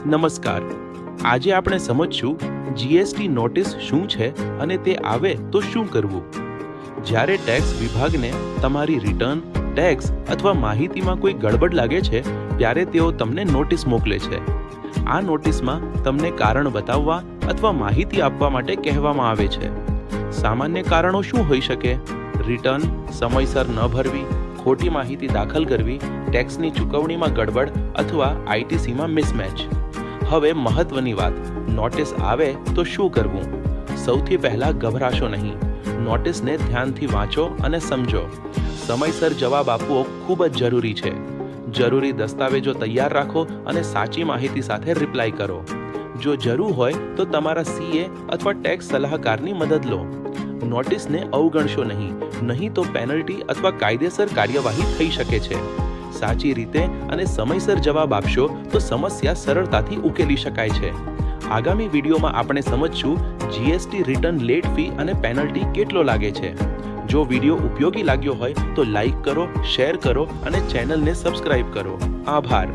નમસ્કાર. આજે આપણે સમજશું જીએસટી નોટિસ શું છે અને તે આવે તો શું કરવું. જ્યારે ટેક્સ વિભાગને તમારી રિટર્ન, ટેક્સ અથવા માહિતીમાં કોઈ ગડબડ લાગે છે ત્યારે તેઓ તમને નોટિસ મોકલે છે. આ નોટિસમાં તમને કારણ બતાવવા અથવા માહિતી આપવા માટે કહેવામાં આવે છે. સામાન્ય કારણો શું હોઈ શકે? રિટર્ન સમયસર ન ભરવી, ખોટી માહિતી દાખલ કરવી, ટેક્સની ચૂકવણીમાં ગડબડ અથવા આઈટીસીમાં મિસમેચ. હવે મહત્વની વાત, નોટિસ આવે તો શું કરવું? સૌથી પહેલાં ગભરાશો નહીં. નોટિસને ધ્યાનથી વાંચો અને સમજો. સમયસર જવાબ આપવો ખૂબ જ જરૂરી છે. જરૂરી દસ્તાવેજો તૈયાર રાખો અને સાચી માહિતી સાથે રિપ્લાય કરો. જો જરૂર હોય તો તમારા સીએ અથવા ટેક્સ સલાહકારની મદદ લો. નોટિસને અવગણશો નહીં તો પેનલ્ટી અથવા કાયદેસર કાર્યવાહી થઈ શકે છે. સાચી રીતે અને સમયસર જવાબ આપશો તો સમસ્યા સરળતાથી ઉકેલી શકાય છે. આગામી વિડીયોમાં આપણે સમજશું જીએસટી રિટર્ન લેટ ફી અને પેનલ્ટી કેટલો લાગે છે. જો વિડીયો ઉપયોગી લાગ્યો હોય તો લાઈક કરો, શેર કરો અને ચેનલને સબસ્ક્રાઇબ કરો. આભાર.